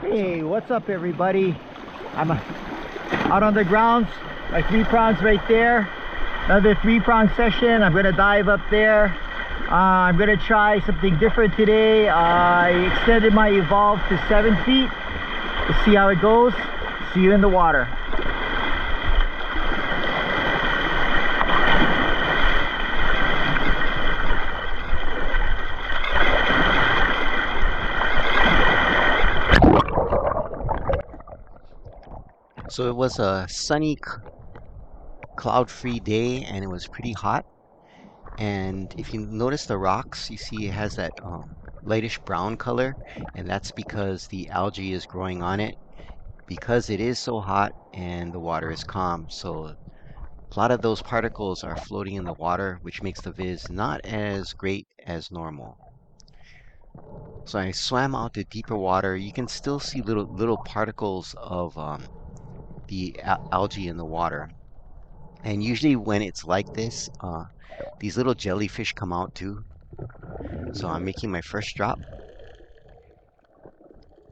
Hey, what's up everybody? I'm out on the grounds, my 3 prongs right there. Another 3 prong session. I'm gonna dive up there. I'm gonna try something different today. I extended my evolve to 7 feet. Let's see how it goes. See you in the water. So it was a sunny, cloud-free day, and it was pretty hot. And if you notice the rocks, you see it has that lightish brown color, and that's because the algae is growing on it. Because it is so hot and the water is calm, so a lot of those particles are floating in the water, which makes the viz not as great as normal. So I swam out to deeper water. You can still see little particles of the algae in the water. And usually when it's like this, these little jellyfish come out too. So I'm making my first drop,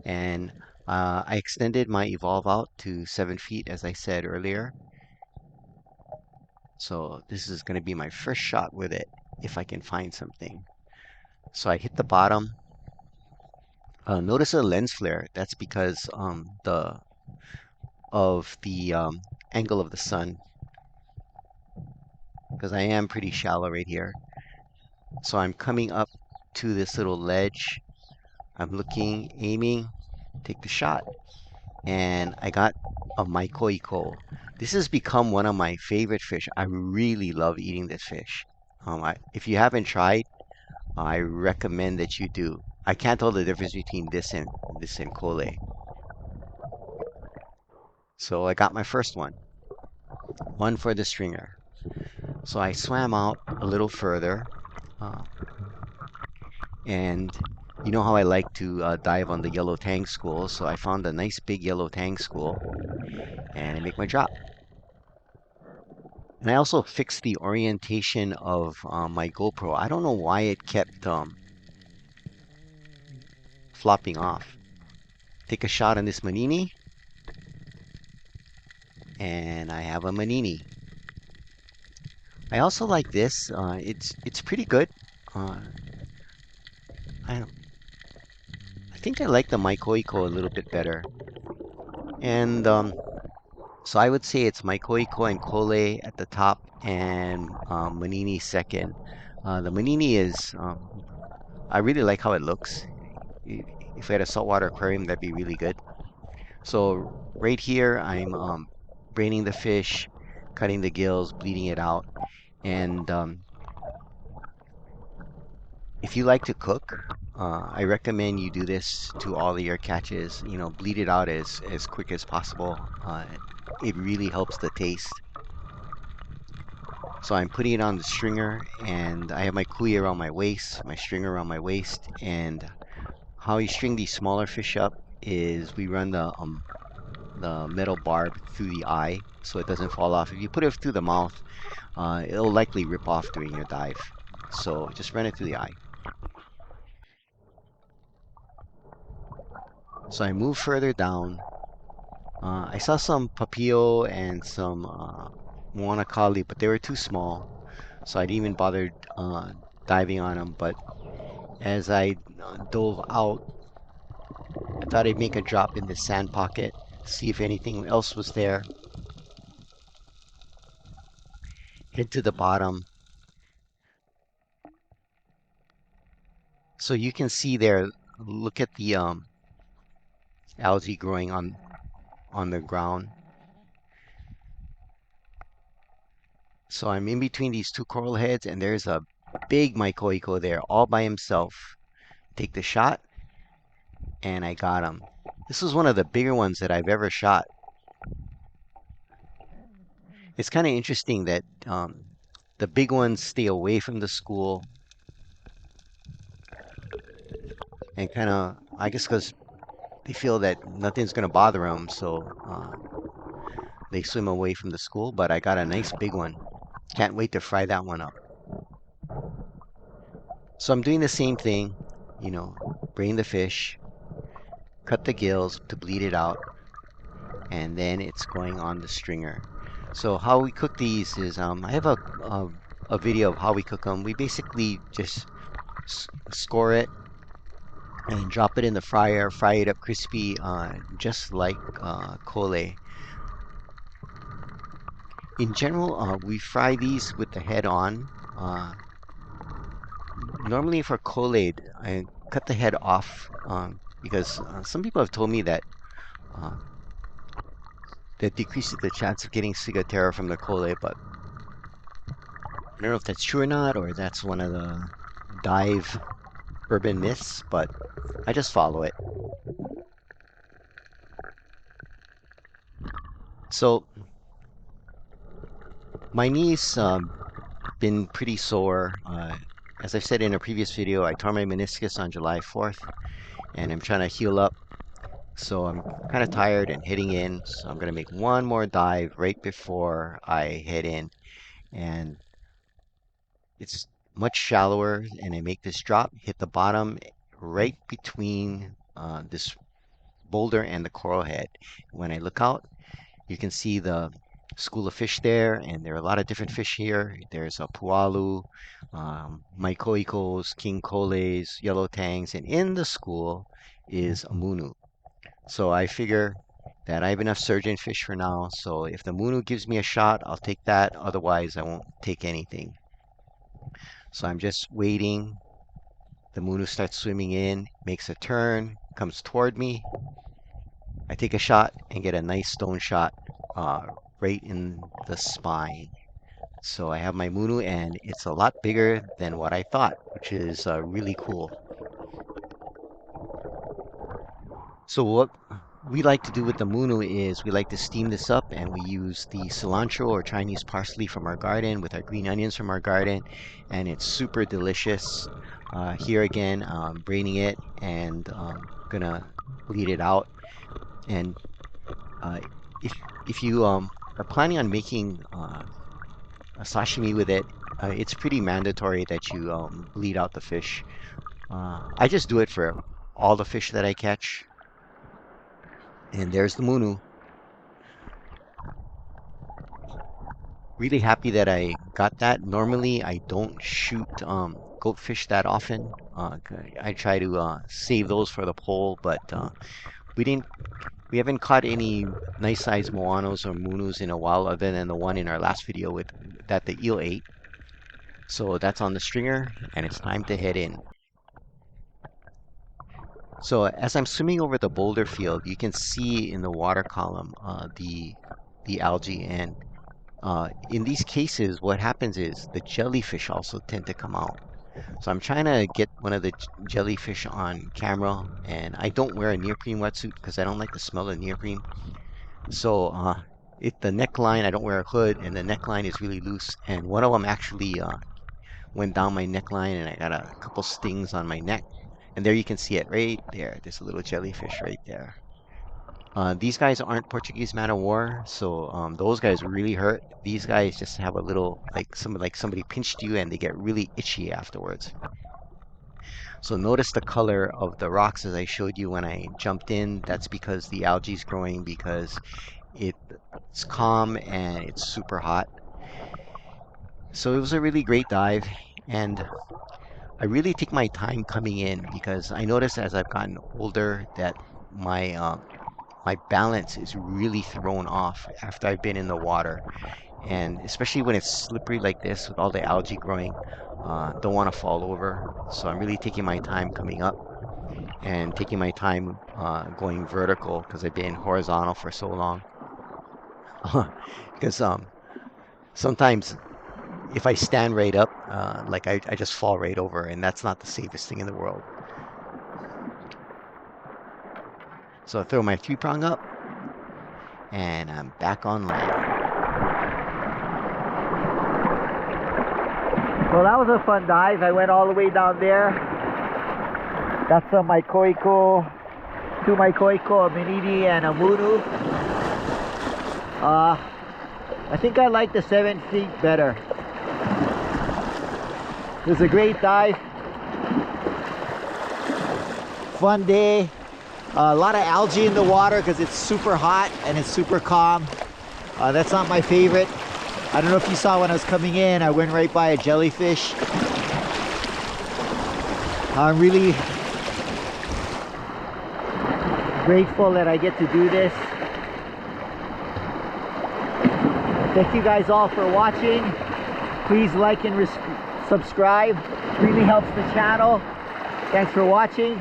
and I extended my evolve out to 7 feet, as I said earlier. So this is going to be my first shot with it, if I can find something. So I hit the bottom. Notice a lens flare. That's because the angle of the sun, because I am pretty shallow right here. So I'm coming up to this little ledge. I'm looking, aiming, take the shot, and I got a maikoiko. This has become one of my favorite fish. I really love eating this fish. If you haven't tried, I recommend that you do. I can't tell the difference between this and kole. So I got my first one for the stringer. So I swam out a little further, uh, and you know how I like to dive on the yellow tang school. So I found a nice big yellow tang school, and I make my drop. And I also fixed the orientation of my GoPro. I don't know why it kept flopping off. Take a shot on this manini, and I have a manini. I also like this. It's pretty good. Uh, I I think I like the Maikoiko a little bit better. And so I would say it's Maikoiko and Kole at the top, and Manini second. The Manini is I really like how it looks. If we had a saltwater aquarium, that'd be really good. So right here, I'm braining the fish, cutting the gills, bleeding it out. And if you like to cook, I recommend you do this to all of your catches. You know, bleed it out as quick as possible. It really helps the taste. So I'm putting it on the stringer, and I have my kui around my waist, my stringer around my waist. And how you string these smaller fish up is we run the metal barb through the eye so it doesn't fall off. If you put it through the mouth, it'll likely rip off during your dive. So just run it through the eye. So I move further down. I saw some papio and some moana kali, but they were too small, so I didn't even bother diving on them. But as I dove out, I thought I'd make a drop in the sand pocket, see if anything else was there. Head to the bottom. So you can see there, look at the algae growing on the ground. So I'm in between these two coral heads, and there's a big Maikoiko there all by himself. Take the shot, and I got him. This was one of the bigger ones that I've ever shot. It's kind of interesting that the big ones stay away from the school, and kind of, I guess, because they feel that nothing's going to bother them, so they swim away from the school. But I got a nice big one. Can't wait to fry that one up. So I'm doing the same thing, you know, brain the fish, cut the gills to bleed it out, and then it's going on the stringer. So how we cook these is I have a video of how we cook them. We basically just score it and drop it in the fryer, fry it up crispy, just like kole. In general, we fry these with the head on. Normally for kole, I cut the head off because some people have told me that uh, that decreases the chance of getting ciguatera from the kole, but I don't know if that's true or not, or that's one of the dive urban myths, but I just follow it. So my knees been pretty sore. As I've said in a previous video, I tore my meniscus on July 4th, and I'm trying to heal up. So I'm kind of tired and heading in. So I'm gonna make one more dive right before I head in, and it's much shallower. And I make this drop, hit the bottom right between this boulder and the coral head. When I look out, you can see the school of fish there, and there are a lot of different fish here. There's a pualu, maikoikos, king coles, yellow tangs, and in the school is a munu. So I figure that I have enough surgeon fish for now. So if the munu gives me a shot, I'll take that. Otherwise, I won't take anything. So I'm just waiting. The munu starts swimming in, makes a turn, comes toward me. I take a shot and get a nice stone shot uh, right in the spine. So I have my munu, and it's a lot bigger than what I thought, which is really cool. So what we like to do with the munu is we like to steam this up, and we use the cilantro or Chinese parsley from our garden with our green onions from our garden, and it's super delicious. Here again, braining it and gonna bleed it out. And uh, if if you are planning on making a sashimi with it, it's pretty mandatory that you bleed out the fish. I just do it for all the fish that I catch. And there's the munu. Really happy that I got that. Normally, I don't shoot goatfish that often. I try to save those for the pole, but we didn't. We haven't caught any nice sized moanos or munus in a while, other than the one in our last video with that the eel ate. So that's on the stringer, and it's time to head in. So as I'm swimming over the boulder field, you can see in the water column the algae, and in these cases, what happens is the jellyfish also tend to come out. So I'm trying to get one of the jellyfish on camera, and I don't wear a neoprene wetsuit because I don't like the smell of neoprene. So the neckline, I don't wear a hood, and the neckline is really loose, and one of them actually went down my neckline, and I got a couple stings on my neck. And there you can see it right there. There's a little jellyfish right there. These guys aren't Portuguese man of war, so those guys really hurt. These guys just have a little like somebody pinched you and they get really itchy afterwards. So notice the color of the rocks as I showed you when I jumped in. That's because the algae is growing because it's calm and it's super hot. So it was a really great dive, and I really take my time coming in because I notice as I've gotten older that my balance is really thrown off after I've been in the water. And especially when it's slippery like this with all the algae growing, don't want to fall over. So I'm really taking my time coming up and taking my time going vertical because I've been horizontal for so long. Because sometimes if I stand right up, I just fall right over, and that's not the safest thing in the world. So I throw my 3-prong up, and I'm back on land. So that was a fun dive. I went all the way down there. Got some maikoiko, 2 maikoiko, a minini, and a munu. I think I like the 7 feet better. It was a great dive. Fun day. A lot of algae in the water because it's super hot and it's super calm. That's not my favorite. I don't know if you saw when I was coming in, I went right by a jellyfish. I'm really grateful that I get to do this. Thank you guys all for watching. Please like and subscribe. It really helps the channel. Thanks for watching,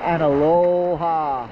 and aloha.